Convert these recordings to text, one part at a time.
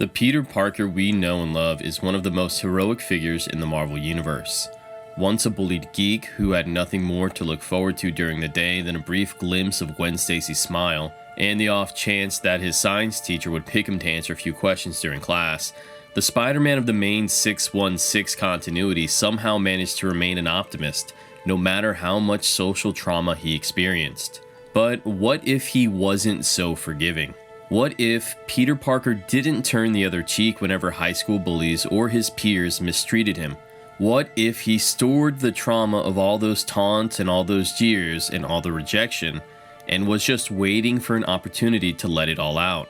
The Peter Parker we know and love is one of the most heroic figures in the Marvel Universe. Once a bullied geek who had nothing more to look forward to during the day than a brief glimpse of Gwen Stacy's smile, and the off chance that his science teacher would pick him to answer a few questions during class, the Spider-Man of the main 616 continuity somehow managed to remain an optimist, no matter how much social trauma he experienced. But what if he wasn't so forgiving? What if Peter Parker didn't turn the other cheek whenever high school bullies or his peers mistreated him? What if he stored the trauma of all those taunts and all those jeers and all the rejection and was just waiting for an opportunity to let it all out?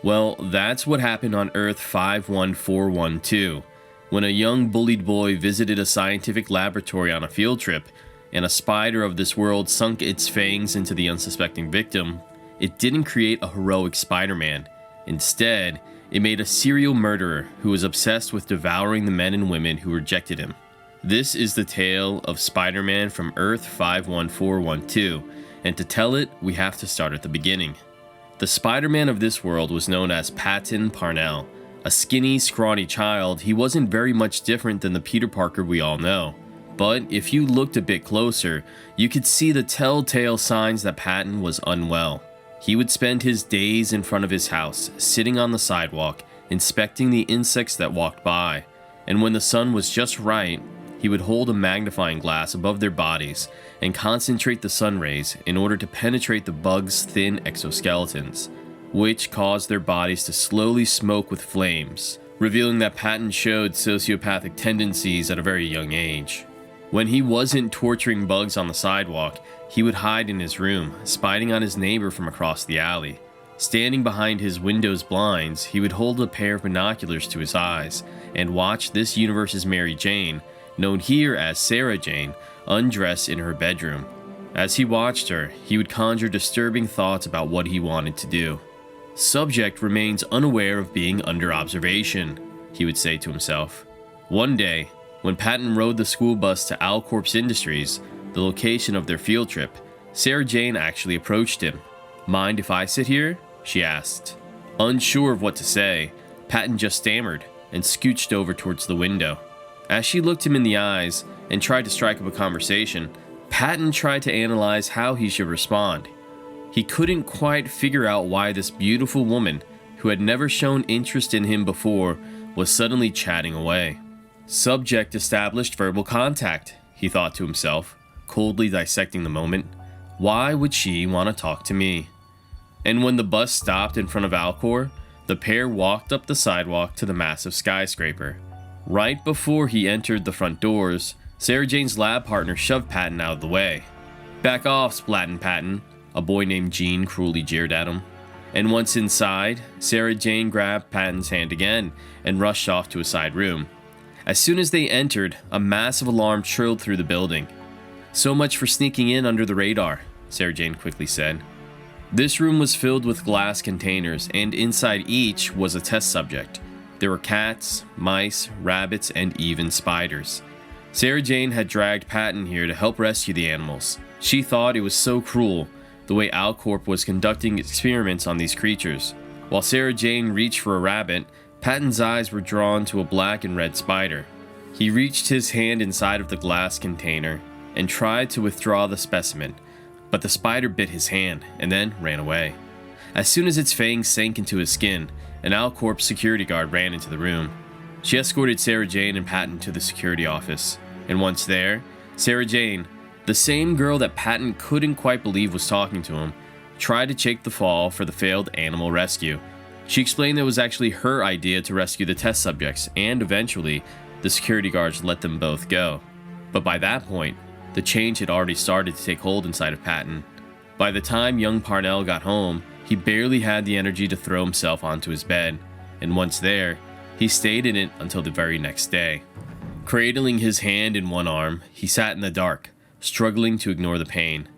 Well, that's what happened on Earth 51412, when a young bullied boy visited a scientific laboratory on a field trip and a spider of this world sunk its fangs into the unsuspecting victim. It didn't create a heroic Spider-Man. Instead, it made a serial murderer who was obsessed with devouring the men and women who rejected him. This is the tale of Spider-Man from Earth 51412, and to tell it, we have to start at the beginning. The Spider-Man of this world was known as Patton Parnell. A skinny, scrawny child, he wasn't very much different than the Peter Parker we all know. But if you looked a bit closer, you could see the telltale signs that Patton was unwell. He would spend his days in front of his house, sitting on the sidewalk, inspecting the insects that walked by, and when the sun was just right, he would hold a magnifying glass above their bodies and concentrate the sun rays in order to penetrate the bugs' thin exoskeletons, which caused their bodies to slowly smoke with flames, revealing that Patton showed sociopathic tendencies at a very young age. When he wasn't torturing bugs on the sidewalk, he would hide in his room, spying on his neighbor from across the alley. Standing behind his window's blinds, he would hold a pair of binoculars to his eyes and watch this universe's Mary Jane, known here as Sarah Jane, undress in her bedroom. As he watched her, he would conjure disturbing thoughts about what he wanted to do. Subject remains unaware of being under observation, he would say to himself. One day, when Patton rode the school bus to Alcorp's Industries, the location of their field trip, Sarah Jane actually approached him. "Mind if I sit here?" she asked. Unsure of what to say, Patton just stammered and scooched over towards the window. As she looked him in the eyes and tried to strike up a conversation, Patton tried to analyze how he should respond. He couldn't quite figure out why this beautiful woman, who had never shown interest in him before, was suddenly chatting away. Subject established verbal contact, he thought to himself, coldly dissecting the moment. Why would she want to talk to me? And when the bus stopped in front of Alcor, the pair walked up the sidewalk to the massive skyscraper. Right before he entered the front doors, Sarah Jane's lab partner shoved Patton out of the way. "Back off, Splattin' Patton," a boy named Gene cruelly jeered at him. And once inside, Sarah Jane grabbed Patton's hand again and rushed off to a side room. As soon as they entered, a massive alarm trilled through the building. "So much for sneaking in under the radar," Sarah Jane quickly said. This room was filled with glass containers, and inside each was a test subject. There were cats, mice, rabbits, and even spiders. Sarah Jane had dragged Patton here to help rescue the animals. She thought it was so cruel, the way Alcorp was conducting experiments on these creatures. While Sarah Jane reached for a rabbit, Patton's eyes were drawn to a black and red spider. He reached his hand inside of the glass container and tried to withdraw the specimen, but the spider bit his hand and then ran away. As soon as its fangs sank into his skin, an Alcorp security guard ran into the room. She escorted Sarah Jane and Patton to the security office, and once there, Sarah Jane, the same girl that Patton couldn't quite believe was talking to him, tried to take the fall for the failed animal rescue. She explained it was actually her idea to rescue the test subjects, and eventually, the security guards let them both go. But by that point, the change had already started to take hold inside of Patton. By the time young Parnell got home, he barely had the energy to throw himself onto his bed, and once there, he stayed in it until the very next day. Cradling his hand in one arm, he sat in the dark, struggling to ignore the pain.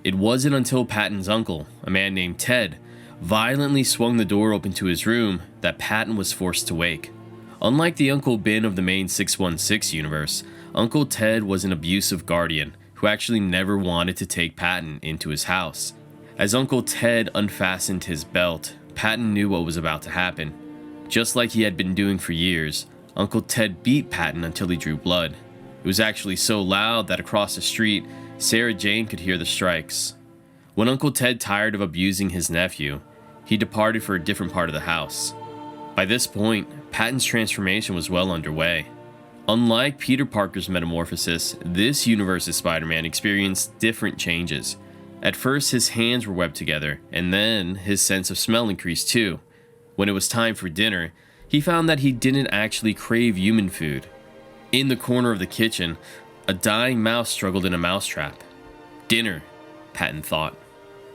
It wasn't until Patton's uncle, a man named Ted, violently swung the door open to his room that Patton was forced to wake. Unlike the Uncle Ben of the main 616 universe, Uncle Ted was an abusive guardian who actually never wanted to take Patton into his house. As Uncle Ted unfastened his belt, Patton knew what was about to happen. Just like he had been doing for years, Uncle Ted beat Patton until he drew blood. It was actually so loud that across the street, Sarah Jane could hear the strikes. When Uncle Ted tired of abusing his nephew, he departed for a different part of the house. By this point, Patton's transformation was well underway. Unlike Peter Parker's Metamorphosis, this universe's Spider-Man experienced different changes. At first, his hands were webbed together, and then his sense of smell increased too. When it was time for dinner, he found that he didn't actually crave human food. In the corner of the kitchen, a dying mouse struggled in a mousetrap. Dinner, Patton thought.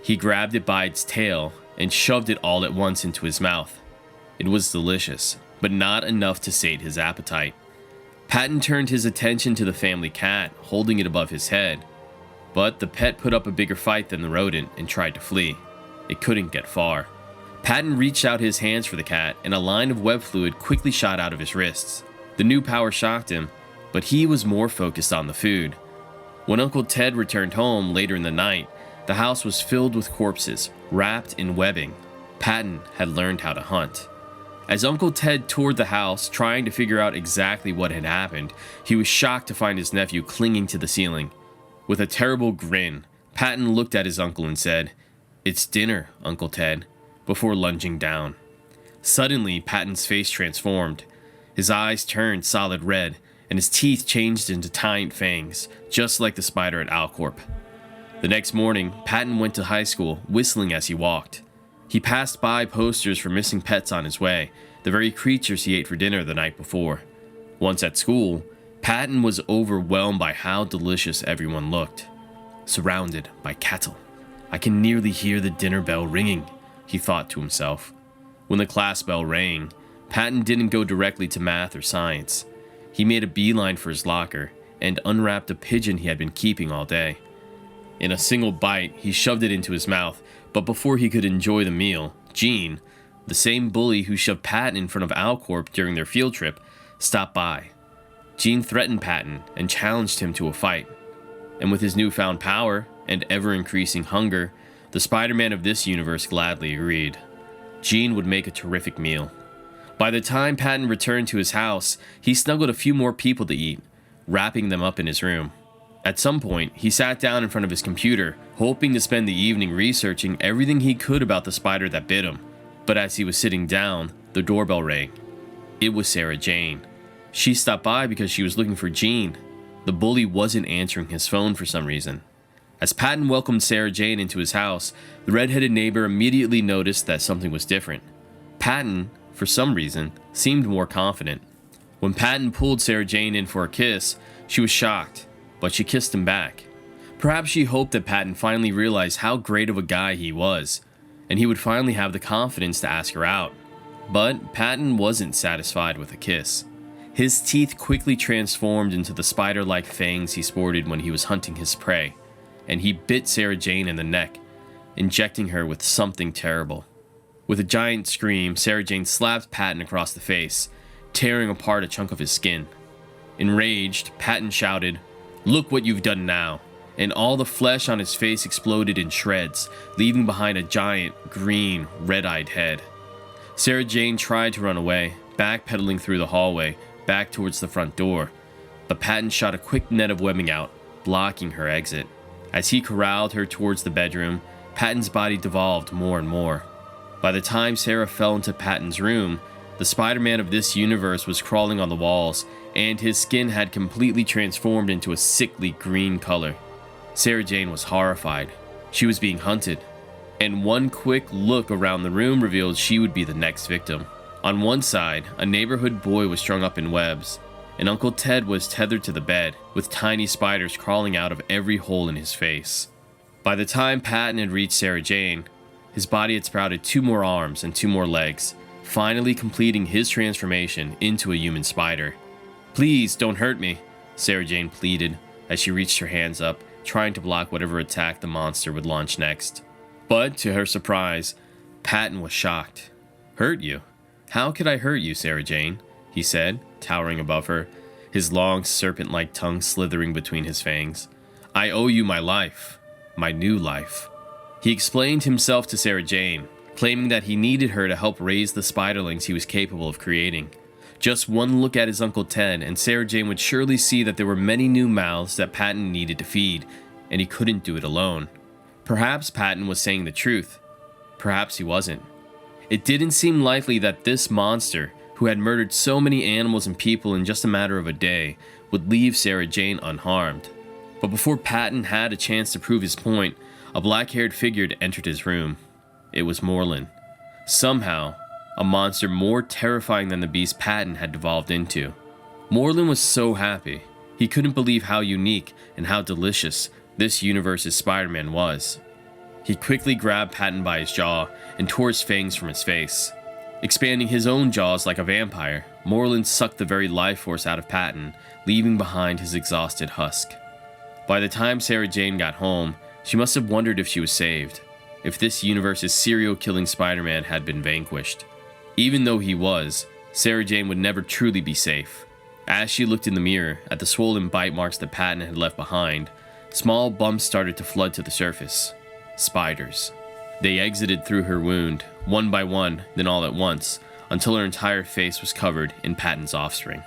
He grabbed it by its tail and shoved it all at once into his mouth. It was delicious, but not enough to sate his appetite. Patton turned his attention to the family cat, holding it above his head. But the pet put up a bigger fight than the rodent and tried to flee. It couldn't get far. Patton reached out his hands for the cat, and a line of web fluid quickly shot out of his wrists. The new power shocked him, but he was more focused on the food. When Uncle Ted returned home later in the night, the house was filled with corpses, wrapped in webbing. Patton had learned how to hunt. As Uncle Ted toured the house, trying to figure out exactly what had happened, he was shocked to find his nephew clinging to the ceiling. With a terrible grin, Patton looked at his uncle and said, "It's dinner, Uncle Ted," before lunging down. Suddenly, Patton's face transformed. His eyes turned solid red, and his teeth changed into giant fangs, just like the spider at Alcorp. The next morning, Patton went to high school, whistling as he walked. He passed by posters for missing pets on his way, the very creatures he ate for dinner the night before. Once at school, Patton was overwhelmed by how delicious everyone looked. Surrounded by cattle. "I can nearly hear the dinner bell ringing," he thought to himself. When the class bell rang, Patton didn't go directly to math or science. He made a beeline for his locker and unwrapped a pigeon he had been keeping all day. In a single bite, he shoved it into his mouth, but before he could enjoy the meal, Gene, the same bully who shoved Patton in front of Alcorp during their field trip, stopped by. Gene threatened Patton and challenged him to a fight. And with his newfound power and ever-increasing hunger, the Spider-Man of this universe gladly agreed. Gene would make a terrific meal. By the time Patton returned to his house, he snuggled a few more people to eat, wrapping them up in his room. At some point, he sat down in front of his computer, hoping to spend the evening researching everything he could about the spider that bit him. But as he was sitting down, the doorbell rang. It was Sarah Jane. She stopped by because she was looking for Gene. The bully wasn't answering his phone for some reason. As Patton welcomed Sarah Jane into his house, the red-headed neighbor immediately noticed that something was different. Patton, for some reason, seemed more confident. When Patton pulled Sarah Jane in for a kiss, she was shocked, but she kissed him back. Perhaps she hoped that Patton finally realized how great of a guy he was, and he would finally have the confidence to ask her out. But Patton wasn't satisfied with a kiss. His teeth quickly transformed into the spider-like fangs he sported when he was hunting his prey, and he bit Sarah Jane in the neck, injecting her with something terrible. With a giant scream, Sarah Jane slapped Patton across the face, tearing apart a chunk of his skin. Enraged, Patton shouted, "Look what you've done now," and all the flesh on his face exploded in shreds, leaving behind a giant, green, red-eyed head. Sarah Jane tried to run away, backpedaling through the hallway, back towards the front door, but Patton shot a quick net of webbing out, blocking her exit. As he corralled her towards the bedroom, Patton's body devolved more and more. By the time Sarah fell into Patton's room, the Spider-Man of this universe was crawling on the walls, and his skin had completely transformed into a sickly green color. Sarah Jane was horrified. She was being hunted, and one quick look around the room revealed she would be the next victim. On one side, a neighborhood boy was strung up in webs, and Uncle Ted was tethered to the bed, with tiny spiders crawling out of every hole in his face. By the time Patton had reached Sarah Jane, his body had sprouted 2 more arms and 2 more legs, finally completing his transformation into a human spider. "Please, don't hurt me," Sarah Jane pleaded as she reached her hands up, trying to block whatever attack the monster would launch next. But, to her surprise, Patton was shocked. "Hurt you? How could I hurt you, Sarah Jane?" he said, towering above her, his long serpent-like tongue slithering between his fangs. "I owe you my life. My new life." He explained himself to Sarah Jane, claiming that he needed her to help raise the spiderlings he was capable of creating. Just one look at his Uncle Ted, and Sarah Jane would surely see that there were many new mouths that Patton needed to feed, and he couldn't do it alone. Perhaps Patton was saying the truth. Perhaps he wasn't. It didn't seem likely that this monster, who had murdered so many animals and people in just a matter of a day, would leave Sarah Jane unharmed. But before Patton had a chance to prove his point, a black-haired figure entered his room. It was Moreland. Somehow, a monster more terrifying than the beast Patton had devolved into. Moreland was so happy. He couldn't believe how unique and how delicious this universe's Spider-Man was. He quickly grabbed Patton by his jaw and tore his fangs from his face. Expanding his own jaws like a vampire, Moreland sucked the very life force out of Patton, leaving behind his exhausted husk. By the time Sarah Jane got home, she must have wondered if she was saved, if this universe's serial-killing Spider-Man had been vanquished. Even though he was, Sarah Jane would never truly be safe. As she looked in the mirror at the swollen bite marks that Patton had left behind, small bumps started to flood to the surface. Spiders. They exited through her wound, one by one, then all at once, until her entire face was covered in Patton's offspring.